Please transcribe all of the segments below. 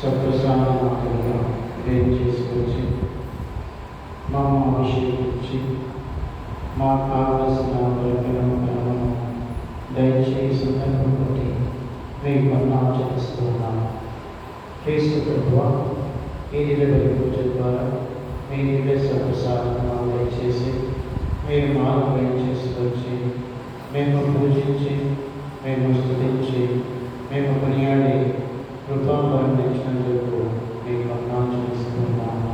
సత్ప్రసాదముగా వేరు చేసుకొచ్చి మమ్మ అభిషేకించి మాకు కావలసిన ప్రయోజనములను దయచేసి సందర్భం బట్టి మీకు వందనాలు చెల్లిస్తున్నాను. క్రీస్తు ప్రభువా, ఈ నిలబడి పూజ ద్వారా మీ దివ్య సత్ప్రసాదము దయచేసి మీరు మాకు చేసుకొచ్చి మేము పూజించి మేము స్తుతించి మేము కొనియాడి కృపాపరించినందుకు మీకు వందనాలు చెల్లిస్తున్నాను.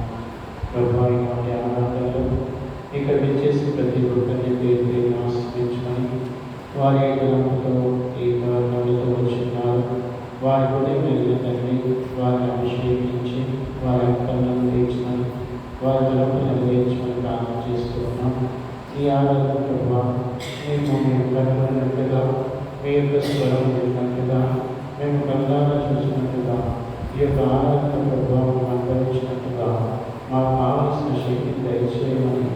ప్రభా, ఇలాంటి ఆరాధనలు ఇక్కడ విచ్చేసి ప్రతి ఒక్కరిని పేరు ఆశ్రయించుకొని వారి గ్రహంతో ఈ కారణాలతో వచ్చిన్నారు. వారి కూడా వెళ్ళిన తండ్రి వారిని అభిషేకించి వారి అంకలను తీర్చుకొని వారి తరపులను తీర్చుకొని ప్రార్థన చేస్తున్నాం. ఈ ఆరాధన ప్రభా మేము కనుగొన్నట్టుగా మీ యొక్క స్వరం విన్నట్టుగా మేము కళ్ళారా చూసినట్టుగా ఈ యొక్క ఆరాధన ప్రభావం అనుభవించినట్టుగా మాకు కావలసిన శక్తిని దయచేయమని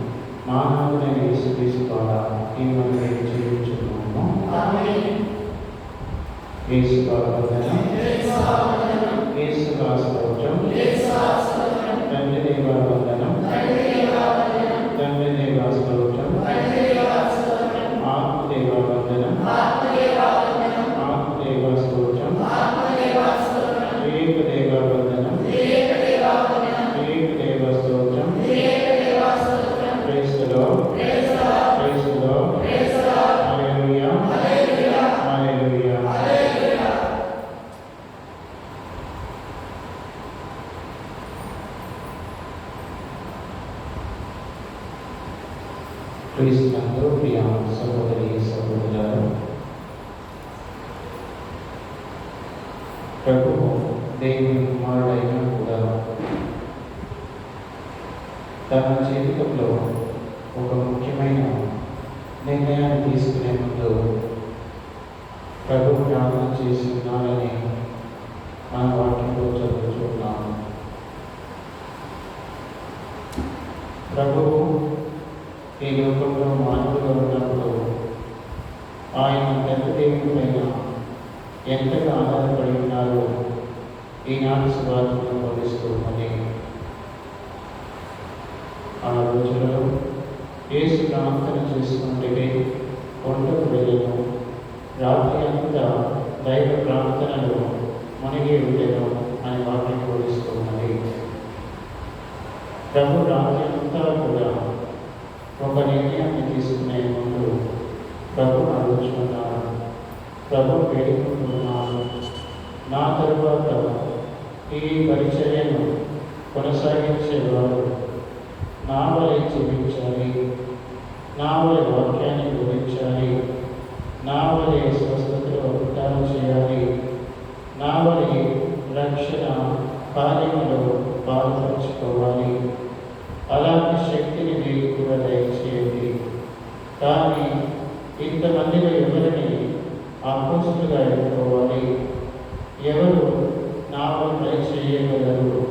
మానవుడైన యేసుక్రీస్తు ద్వారా ఈ మనం చేయించుకున్నాము. యేసు వందనం, యేసు స్తోత్రం, తండ్రి దేవా వందనం, తండ్రి దేవా స్తోత్రం, ఆత్మదేవా వందనం, ఆత్మదేవా స్తోత్రం, ఏకదేవా వందనం, ఏకదేవా స్తోత్రం. Praise the lord, praise the lord, hallelujah, hallelujah. క్రీస్తునందు ప్రియ సహోదరి సహోదరులారా, ప్రభువు దేవుని కుమారుడైనా కూడా తన జీవితంలో ఒక ముఖ్యమైన నిర్ణయాన్ని తీసుకునే ముందు ప్రభు ప్రార్థన చేసి ఉన్నారని మన వాక్యంలో చదువుతున్నాము. ప్రభువు ఈ లోకంలో మానవులుగా ఉన్నప్పుడు ఆయన తండ్రి దేవుని పైన ఎంతగా ఆధారపడి ఉన్నారో ఈనాటి సువార్తను బోధిస్తున్నది. ఆ రోజులలో యేసు ప్రార్థన చేసుకుంటే కొండకు వెళ్ళను, రాత్రి అంతా దైవ ప్రార్థనలో మునిగి ఉండెను అని వాక్యం బోధిస్తున్నది. ప్రభు రాత్రి అంతా కూడా ఒక నిర్ణయాన్ని తీసుకునే ముందు ప్రభు అడుగుతున్నాడు, ప్రభు వేడుకుంటున్నాను, నా తరువాత ఈ పరిచర్యను కొనసాగించేవారు నా వలె జీవించాలి, నా వలె వాక్యాన్ని బోధించాలి, నా వలె స్వస్థతలో అద్భుతాలు చేయాలి, నా వలె రక్షణ కార్యములో పాల్పంచుకోవాలి. అలాంటి శక్తిని మీరు కూడా దయచేయండి. కానీ ఇంతమందిలో ఎవరిని అపోస్తులుగా ఎన్నుకోవాలి, ఎవరు నా వల్ల చేయగలరు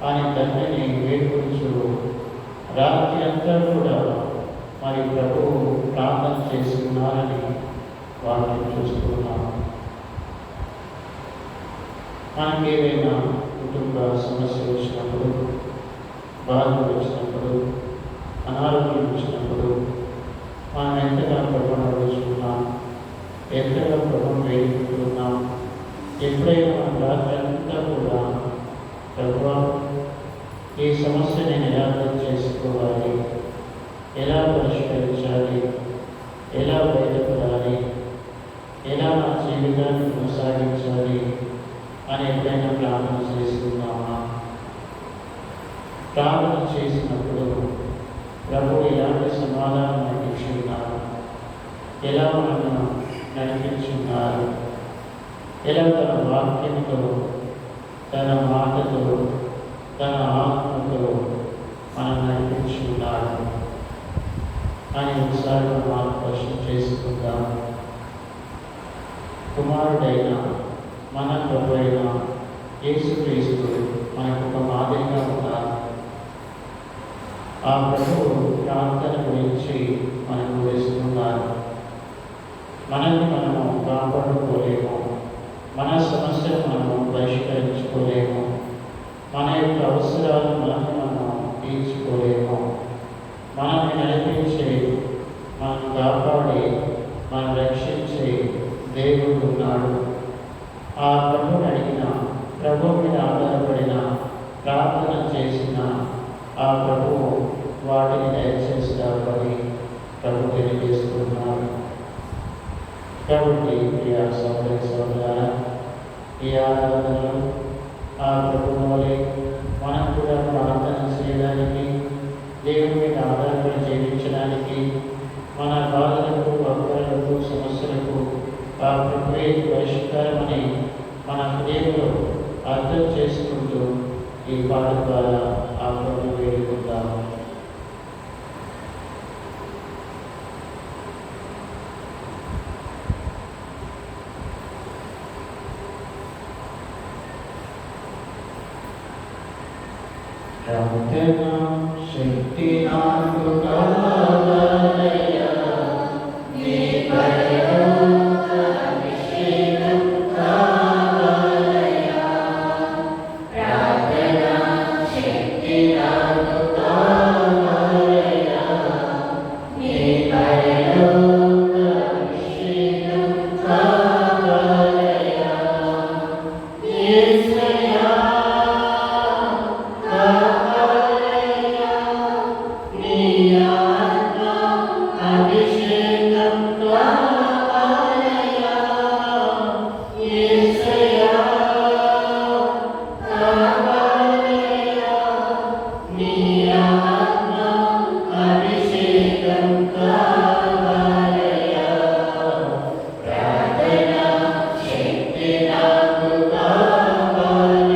అని తండ్రిని వేడుకొంచు రాత్రి అంతా కూడా మరి ప్రభువు ప్రార్థన చేస్తున్నారని వాటిని చూస్తున్నాము. మనకి ఏదైనా కుటుంబ సమస్యలు వచ్చినప్పుడు, బాధలు వచ్చినప్పుడు, అనారోగ్యం వచ్చినప్పుడు మనం ఎంతగా ప్రభువును అడుగుతున్నాం, ఎంతగా ప్రభువును వేడుకుంటున్నాం. ఎప్పుడైనా మన రాత్రి అంతా కూడా ప్రభువా ఈ సమస్య నేను ఎలా అర్థం చేసుకోవాలి, ఎలా పరిష్కరించాలి, ఎలా బయటపడాలి, ఎలా నా జీవితాన్ని కొనసాగించాలి అని ఎప్పుడైనా ప్రార్థన చేసుకున్నామా? ప్రార్థన చేసినప్పుడు ప్రభు ఎలాంటి సమాధానం నడిపించున్నారు, ఎలా మనల్ని నడిపించున్నారు, ఎలా తన వాక్యంతో, తన మాటతో, తన ఆత్మతో మనం నడిపించున్నాడు అని ఒకసారి మనం ప్రశ్న చేసుకుందాం. కుమారుడైన మన ప్రభు అయిన యేసుక్రీస్తు మనకు ఒక మాదిరిగా ఉన్నారు. ఆ ప్రభువు ప్రార్థన గురించి మనకు బోధిస్తున్నారు. మనల్ని మనము కాపాడుకోలేము, మన సమస్యను మనము పరిష్కరించుకోలేము. ప్రభు మీద ఆధారపడిన ప్రార్థన చేసిన ఆ ప్రభువు వాటిని దయచేస్తారని ప్రభు తెలియజేస్తున్నారు. కాబట్టి ప్రియ సోదరి సోదరులారా, ఈ ఆరాధనలో ఆ ప్రభువు వలె మనం కూడా ప్రార్థన చేయడానికి, దేవుని మీద ఆధారపడి జీవించడానికి, మన బాధలకు, అప్పులకు, సమస్యలకు ఆ ప్రభువే పరిష్కారమని మన హృదయంలో అర్థం చేసుకుంటూ ఈ పాట ద్వారా ఆ ప్రభువు వేడుకుందాము. ప్రార్థన శక్తి నాకు కావాలయ్యా, నీ పరలోక అభిషేకం కావాలయ్యా. ప్రార్థన శక్తి నాకు కావాలయ్యా, నీ పరలోక అభిషేకం కావాలయ్యా. యేసయ్యా ప్రార్థన శక్తి నాకు కావాలి.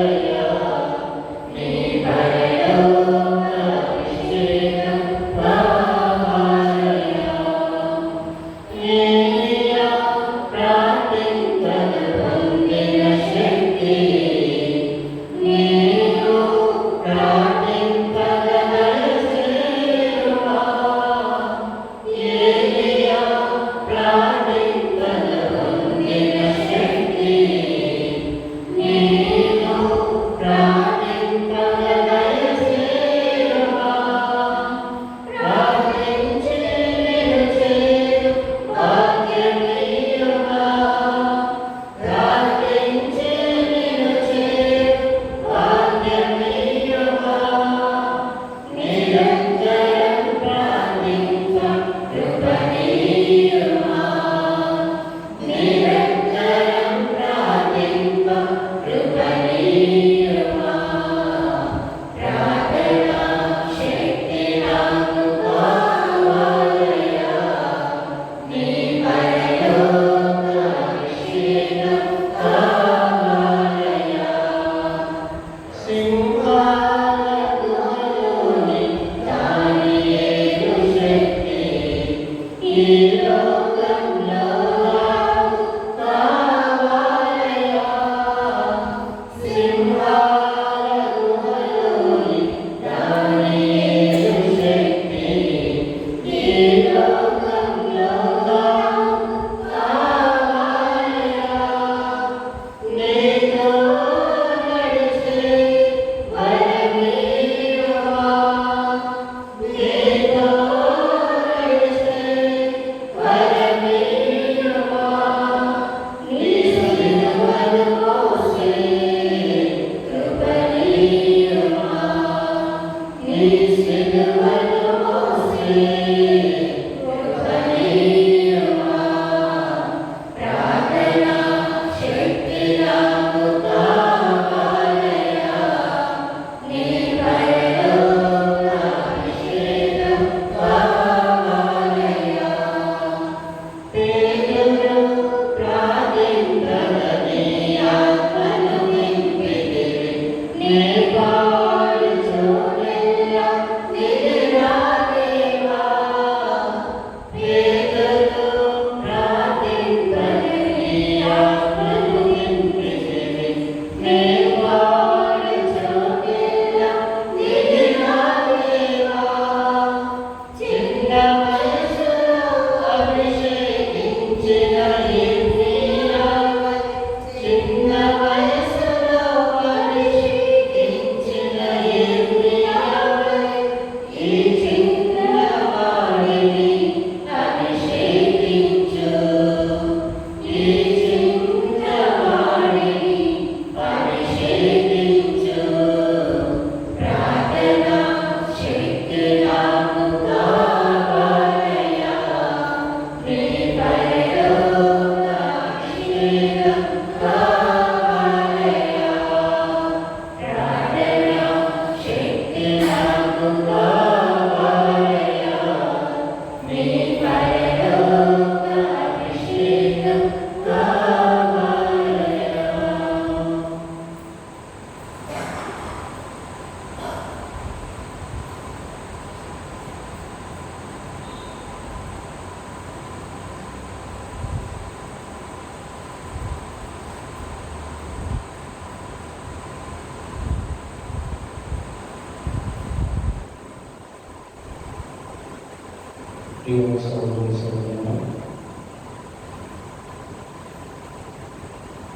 ప్రియ సహోదరి సహోదరులు,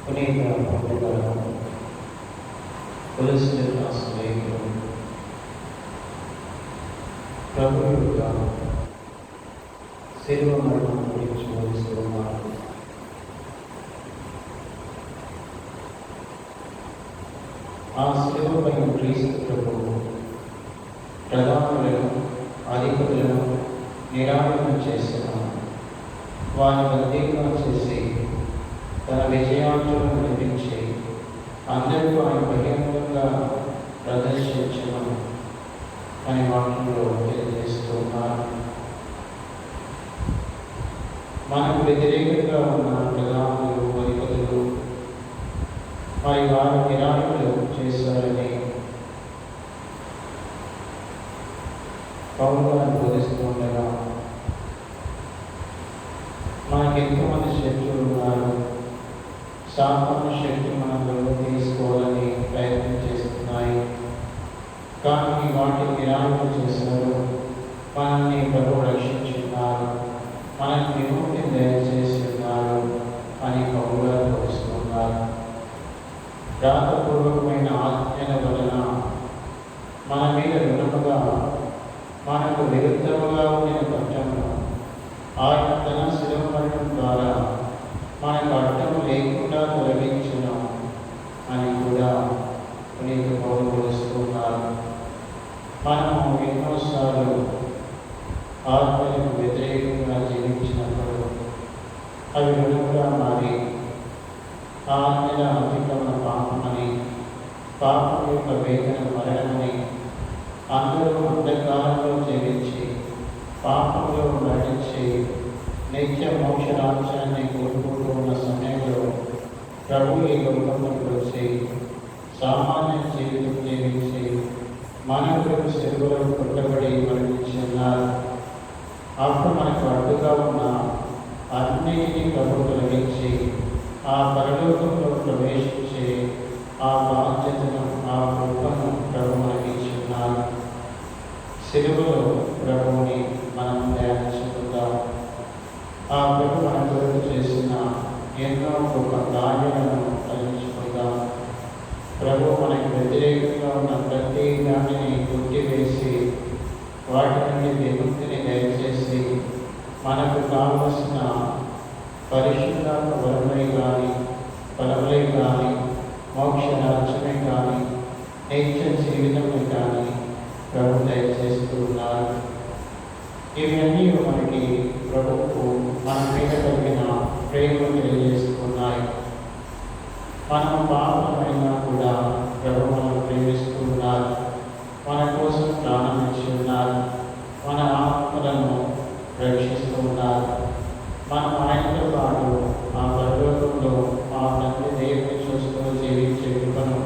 పునీత పౌలు గారు కొలొస్సీయులకు రాసిన లేఖలో ప్రభువు యొక్క శిలువ మరణం గురించి బోధిస్తూ ఉన్నారు. ఆ శిలువపై క్రీస్తు ప్రభువు ప్రధానులను, అధిపతులను నిరాకరణ చేసిన వారిని బందీగా చేసి తన విజయాంతులను నిర్మించి అందరికీ ఆయన బహిరంగంగా ప్రదర్శించడం అనే వాక్యంలో తెలియజేస్తున్నారు. మనకు వ్యతిరేకంగా ఉన్న ప్రధానులు, అధిపతులు మరి వారు నిరాకరణ చేశారని పౌలు గారు బోధిస్తూ ఉండగా మనకు ఎంతోమంది శక్తులు ఉన్నారు. సామాన్య శక్తులు మనలో తీసుకోవాలని ప్రయత్నం చేస్తున్నాయి. కానీ వాటిని నిరాకరణ చేశారు. మనల్ని ప్రభువు రక్షించున్నారు, మనకు విముక్తిని దయచేసి ఉన్నారు అని పౌలు గారు బోధిస్తున్నారు. రాతపూర్వకమైన ఆజ్ఞల వలన మన మీద రుణముగా మనకు విరుద్ధముగా ఉండిన పట్టణము ఆయన తన శిలువ మరణం ద్వారా మనకు అడ్డము లేకుండా తొలగించును అని కూడా పునీత పౌలు బోధిస్తున్నారు. మనము ఎన్నోసార్లు ఆత్మలకు వ్యతిరేకంగా జీవించినప్పుడు అవి రుణముగా మారి ఆజ్ఞల అతిక్రమణ పాపమని, పాపం యొక్క వేదన మరణమని, అందరూ అంధకారంలో జీవించి పాపంలో నటించి నిత్య మోక్ష రాజ్యాన్ని కోరుకుంటూ ఉన్న సమయంలో ప్రభువు ఈ లోకంలోకి వచ్చి సామాన్య జీవితం జీవించి మన కొరకు శిలువలో కొట్టబడి మరణించి ఉన్నారు. అప్పుడు మనకు అడ్డుగా ఉన్న అన్నిటినీ ప్రభువు తొలగించి ఆ పరలోకంలో ప్రవేశించి ఆ బాధ్యతను, ఆ కృపను ప్రభు మనకి ఇచ్చి ఉన్నారు. శిలువలో ప్రభువుని మనం ధ్యానించుకుందాం. ఆ ప్రభు మన కొరకు చేసిన ఎన్నో గొప్ప కార్యాలను తలంచుకుందాం. ప్రభు మనకి వ్యతిరేకంగా ఉన్న ప్రతి దానిని కొట్టివేసి వాటి నుండి విముక్తిని దయచేసి మనకు కావలసిన పరిశుద్ధాత్మ వరమై కానీ, ఫలములై కానీ, మోక్ష రాజ్యమే కానీ, నిత్య జీవితమే కానీ ప్రభు దయచేస్తూ ఉన్నారు. ఇవన్నీ మనకి ప్రభువుకు మన మీద కలిగిన ప్రేమను తెలియజేస్తున్నాయి. మనం పాపమైనా కూడా ప్రభు మనల్ని ప్రేమిస్తూ ఉన్నారు. మన కోసం ప్రాణం ఇచ్చి ఉన్నారు. మన ఆత్మలను రక్షిస్తూ ఉన్నారు. మనం ఆయనతో పాటు ఆ పరలోకంలో ఆ తండ్రి దేవుని చూస్తూ జీవించే కృపను,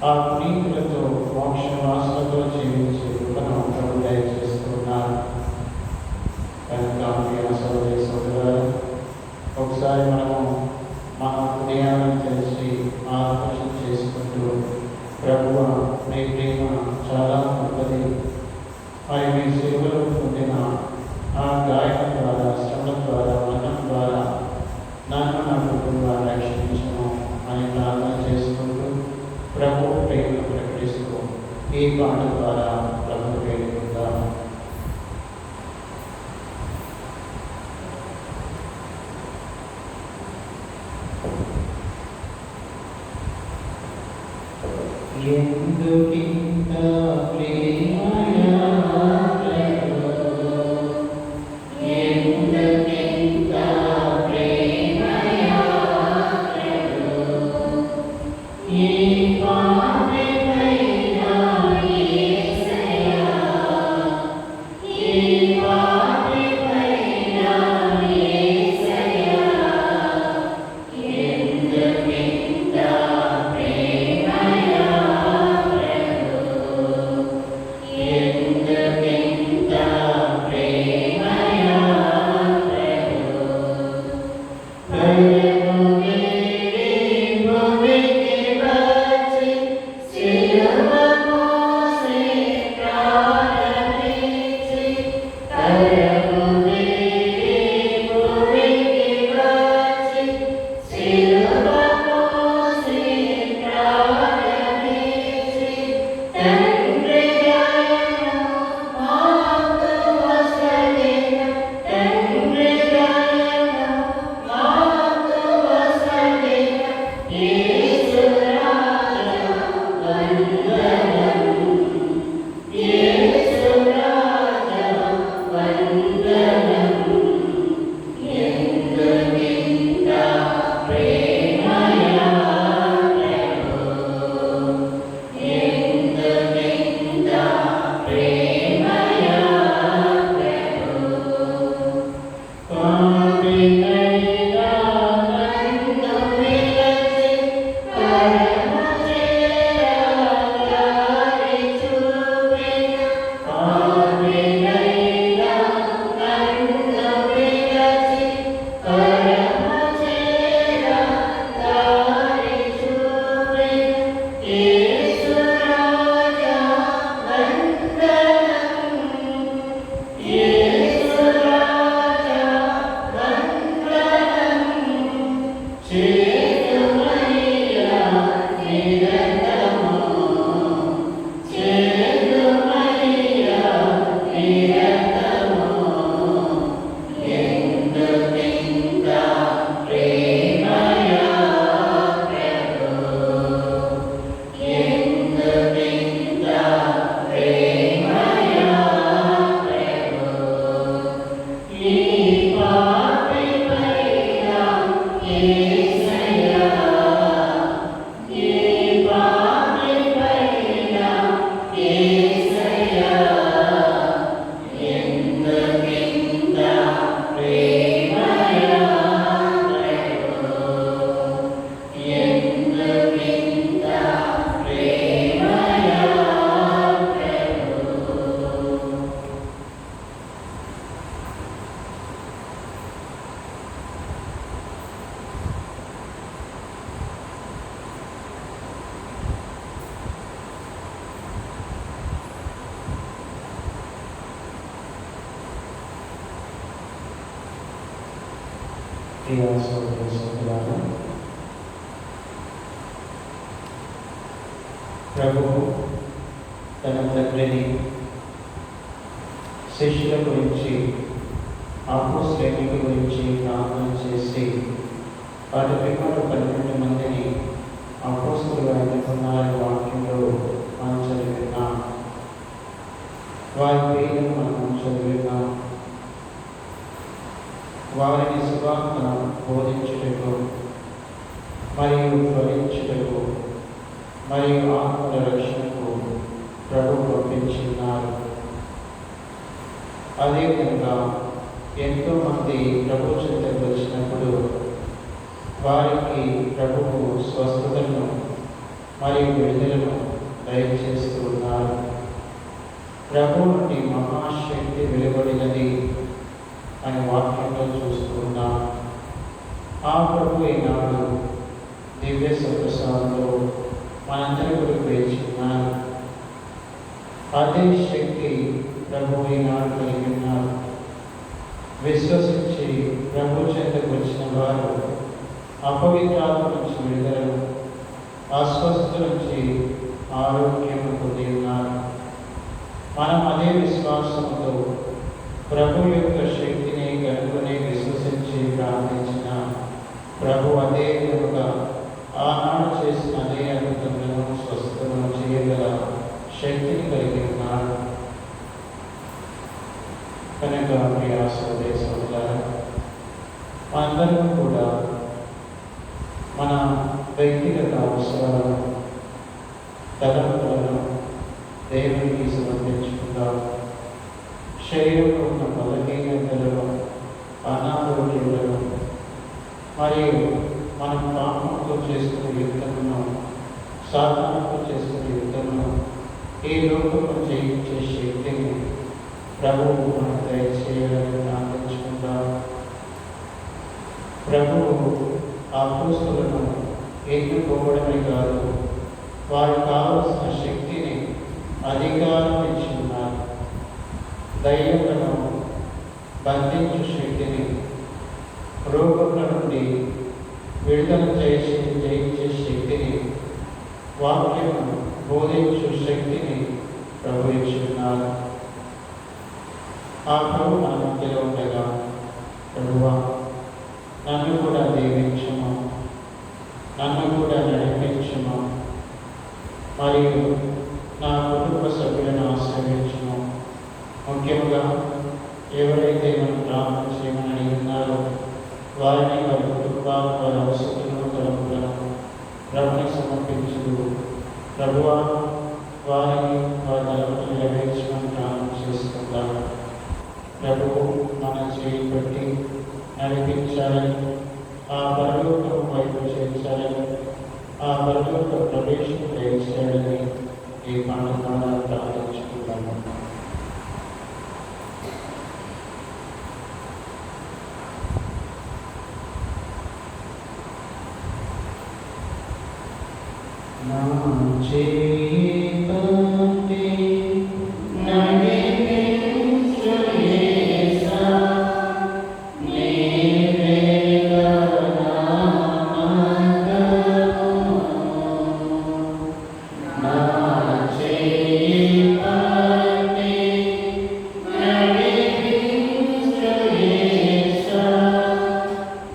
ఆ పునీతులతో మోక్షవాసులతో జీవించే కృపను ప్రభు దయచేస్తున్నారు. కనుక సోదరి సోదరులు, ఒకసారి మనము మన హృదయాలను తెలిసి ఆలోచన చేసుకుంటూ ప్రభువు మీ ప్రేమ చాలా గొప్పది, మరి మీ శిలువలో పొందిన ఆ గాయం ద్వారా, శ్రమ ద్వారా, మరణం ద్వారా నన్ను నా కుటుంబాన్ని రక్షించను అని ప్రార్థన చేసుకుంటూ ప్రభు ప్రేమను ప్రకటిస్తూ ఈ పాట ద్వారా ప్రభు వేడుకుందాం. ఎందుకింత ప్రేమయా ప్రియ సోదరి సోదరులారా, ప్రభువు తన తండ్రిని శిష్యుల గురించి, అపోస్తలుల గురించి ప్రార్థన చేసి వాటి పిమ్మట 12 మందిని అపోస్తలులుగా ఎన్నుకున్నారని వాక్యంలో మనం చదివినాం. వారి పేర్లను మనం చదివినాం. వారిని సువార్తను బోధించుటకు మరియు ఫలించుటకు మరియు ఆత్మల రక్షణకు ప్రభువు పంపించున్నారు. అదేవిధంగా ఎంతోమంది ప్రభు చెంతకు వచ్చినప్పుడు వారికి ప్రభువు స్వస్థతను మరియు విడుదలను దయచేస్తూ ఉన్నారు. ప్రభు నుండి మహాశక్తి వెలువడినది అని వాక్యంలో చూస్తూ ఉన్నాం. ఆ ప్రభు ఈనాడు దివ్య సప్రసాదంలో మనందరి కొరకు వేచి ఉన్నారు. అదే శక్తి ప్రభు ఈనాడు కలిగి ఉన్నారు. విశ్వసించి ప్రభు చెంతకు వచ్చిన వారు అపవిత్రాత్మ నుంచి విడుదలను, అస్వస్థత నుంచి ఆరోగ్యం పొంది ఉన్నారు. మనం అదే విశ్వాసంతో ప్రభు యొక్క శక్తిని కనుగొని విశ్వసించి ప్రార్థించిన ప్రభు అదే విధంగా ఆనాడు చేసిన అదే అద్భుతములను, స్వస్థతను చేయగల శక్తిని కలిగి ఉన్నాడు. కనుక ప్రియ సోదరి సోదరులారా, మనందరం కూడా మన వ్యక్తిగత అవసరాలను, తలంపులను దేవునికి సమర్పించుకుందాం. శరీరంలో ఉన్న బలహీనతలను, అనారోగ్యాలను మరియు మనం పాపంతో చేస్తున్న యుద్ధమును, సాధనతో చేస్తున్న యుద్ధమును, ఈ లోకంలో జయించే శక్తిని ప్రభువు మనకు దయచేయాలని ప్రార్థించుకుందాం. ప్రభువు అపోస్తలులను ఎన్నుకోవడమే కాదు, వారికి కావలసిన శక్తిని, అధికారం ఇచ్చి ఉన్నారు. దయ్యములను బంధించు శక్తిని, రోగముల నుండి విడుదల జయించే శక్తిని, వాక్యము బోధించు శక్తిని ప్రభు ఇచ్చి ఉన్నారు. ఆ ప్రభు మన మధ్యలో ఉండగా, ప్రభువా నన్ను కూడా దీవించము, నన్ను కూడా నడిపించము, మరియు నా కుటుంబ సభ్యులను ఆశ్రయించము. ముఖ్యంగా ఎవరైతే మనం ప్రార్థన చేయమని అడిగినారో వారిని, వారి కుటుంబాలను, వారి అవసరాలను, తలంపులను ప్రభుని సమర్పించు. ప్రభువా వారిని, వారి తలంపులను నెరవేర్చమని ప్రార్థన చేసుకుందాం. ప్రభువు మన చేయి పెట్టి నడిపించాలని, ఆ పరలోకం వైపు చేర్చాలని, ఆ పరలోక ప్రవేశం చేయాలని ఈ పండుగ ద్వారా ప్రార్థించుకుంటాము. నా చేయి పట్టి నడిపించు యేసా, నీవేగా నా మార్గము. నా చేయి పట్టి నడిపించు యేసా,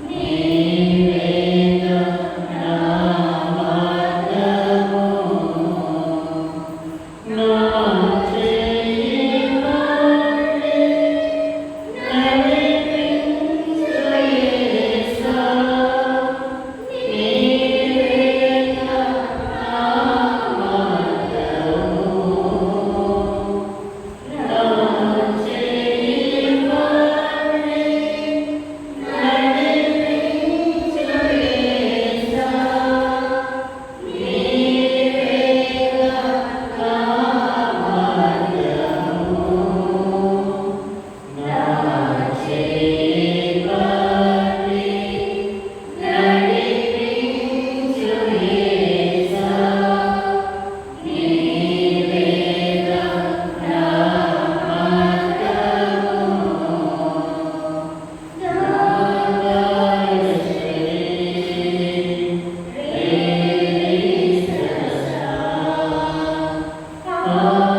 నీవేగా నా మార్గము. Amen.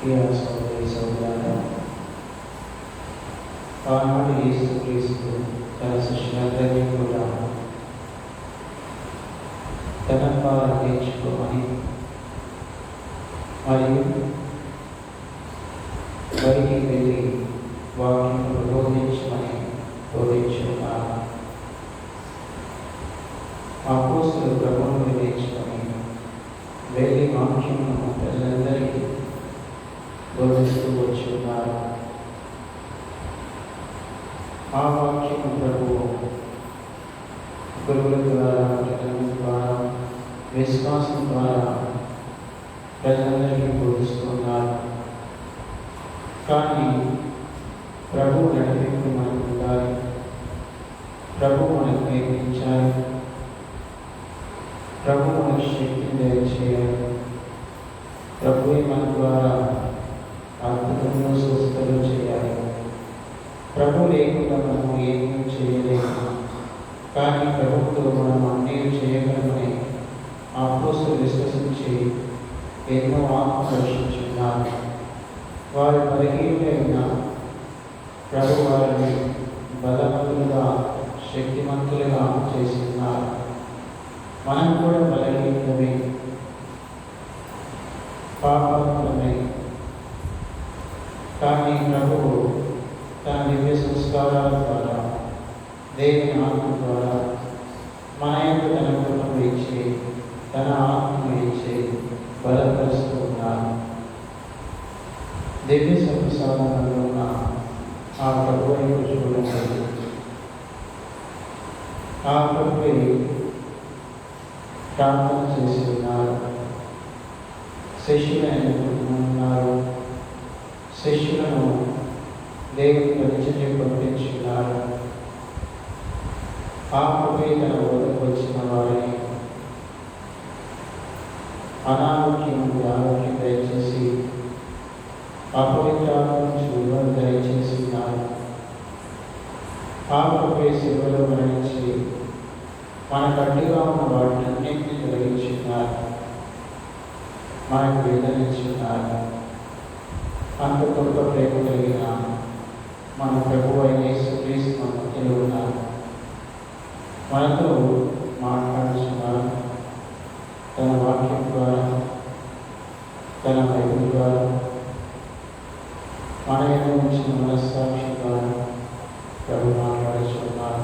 ప్రియ సోదరి సోదరులారా, ఆనాడు యేసుక్రీస్తు తన శిష్యులందరినీ కూడా తన ద్వారా నేర్చుకోమని మరియు బయటికి వెళ్ళి వాక్యం ప్రబోధించమని బోధించున్నారు. అపోస్తలులు ప్రభువును నేర్చుకొని వెళ్ళి వాక్యమును ప్రజలందరికీ బోధిస్తూ వచ్చున్నారు. ఆ వాక్యము ప్రభువు గురువుల ద్వారా, ప్రజల ద్వారా, విశ్వాసం ద్వారా ప్రజలందరికీ బోధిస్తున్నారు. కానీ ప్రభు నడిపింపు మనకు ఉండాలి. ప్రభు మనకు నేర్పించాలి. ప్రభు మనకు శక్తిని దయచేయాలి. ప్రభువే మన ద్వారా అద్భుతంలో స్వస్థలు చేయాలి. ప్రభు లేకుండా మనము ఏమీ చేయలేము. కానీ ప్రభుత్వం మనం అన్నీ చేయగలమని ఆ అపోస్తలులు విశ్వసించి ఎన్నో ఆత్మలు రక్షించున్నారు. వారి బలహీనులైన ప్రభు వారిని బలవంతులుగా, శక్తిమంతులుగా చేస్తున్నారు. మనం కూడా బలహీనమే, పాపమే. కానీ ప్రభువు తన దివ్య సంస్కారాల ద్వారా, దేవుని ఆత్మ ద్వారా మన యొక్క తన కృపను ఇచ్చి, తన ఆత్మను ఇచ్చి బలపరుస్తూ ఉన్నారు. దివ్య సంప్రసాదంలో ఉన్న ఆ ప్రభు వైపు చూడండి. ఆ ప్రభువే ప్రార్థన చేసి ఉన్నారు. శిష్యులు ఎన్నుకుంటున్నారు. శిష్యులను దేవుని పరిచయం పంపించున్నారు. ఆ ప్రభువే తన వద్దకు వచ్చిన వారిని అనారోగ్యం నుండి ఆరోగ్యం దయచేసి, అపవిత్రాత్మ నుంచి విడుదల దయచేసి ఉన్నారు. ఆ ప్రభువే శిలువలో మరణించి మనకు అడ్డుగా ఉన్న వాటినన్నింటినీ తొలగించున్నారు. మనకు వేదనించున్నారు. అంత గొప్ప ప్రేమ కలిగిన మన ప్రభువు అయిన యేసుక్రీస్తు మన మధ్యలో ఉన్నారు. మనతో మాట్లాడుతున్నారు. తన వాక్యం ద్వారా, తన బైబిల్ ద్వారా, మన యొక్క ఉంచిన మనస్సాక్షి ద్వారా ప్రభు మాట్లాడుతున్నారు.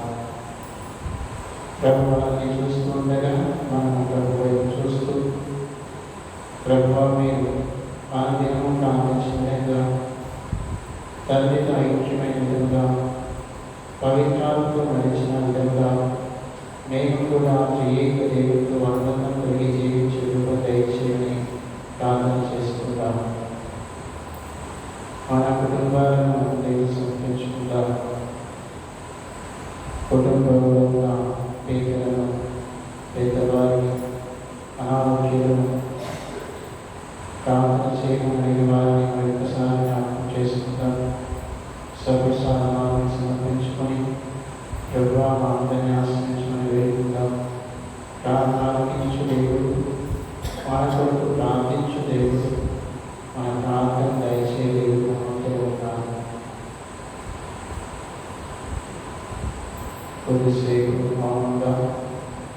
ప్రభు మనల్ని చూస్తూ ఉండగా మనం ప్రభు వైపు చూస్తూ, ప్రభువా మీరు ఆనందము ప్రార్థించిన విధంగా, తండ్రితో ఐక్యమైన విధంగా, పవిత్రాత్మతో నడిచిన విధంగా మేము కూడా ఏక దేవుడితో అనుబంధం కలిగి జీవించే విధంగా దయచేయని ప్రార్థన చేసుకుంటాం. మన కుటుంబాలను దేవుడు సమర్పించుకుంటాం. కుటుంబంలో ఉన్న పేదలను, పెద్దవారిని, అనారోగ్యాలను ప్రార్థన చేయమని వారిని మరొకసారి జ్ఞాపకం చేసుకుంటాం. సర్వసాధారణాలను సమర్పించుకొని ప్రభువా మా అందరినీ ఆశ్రయించమని వేడుకుందాం. ప్రార్థించు దేవుడు, మన కొరకు ప్రార్థించు దేవుడు, మన ప్రార్థన దయచే దేవుడు మనతో ఉన్నాడు. కొద్దిసేపు మౌనంగా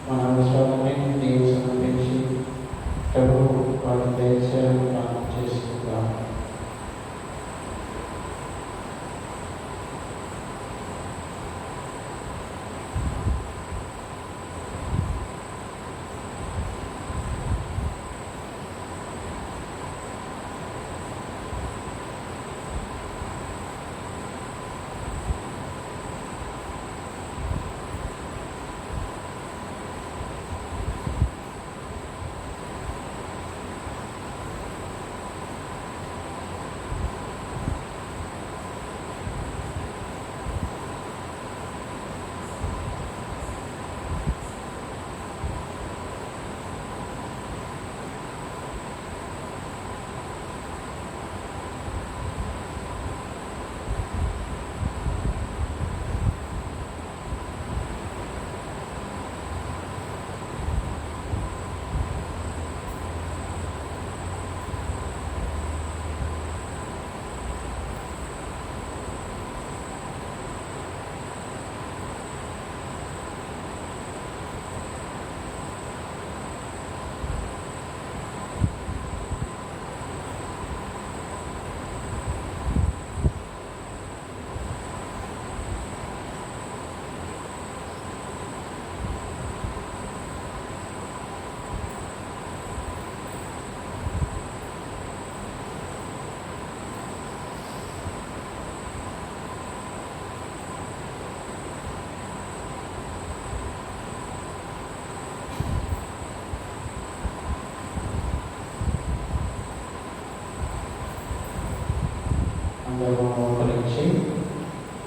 మన అవసరాలన్నింటినీ దేవుడు సమర్పించి ప్రభువు వాటి దయచేయాలని ప్రార్థన చేసుకుందాం.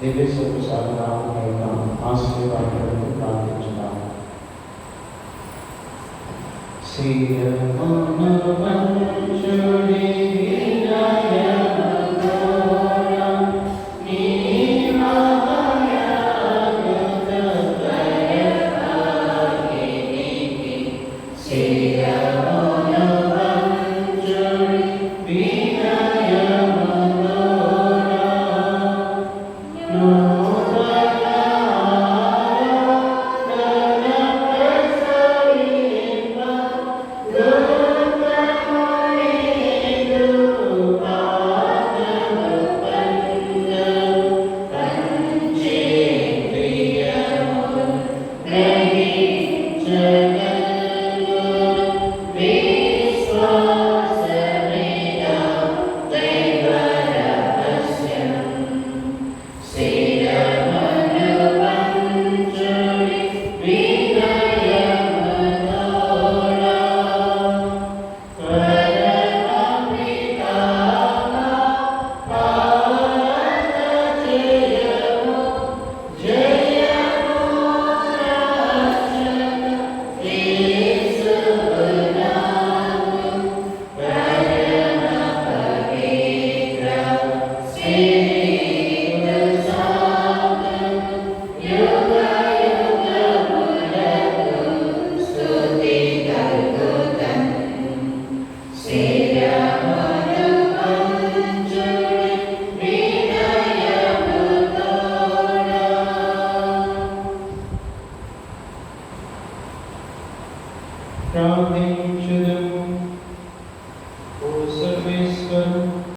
దివ్య సుఖశాలను యొక్క ఆశీర్వాదాలను ప్రార్థించున్నాము. శ్రీరమణ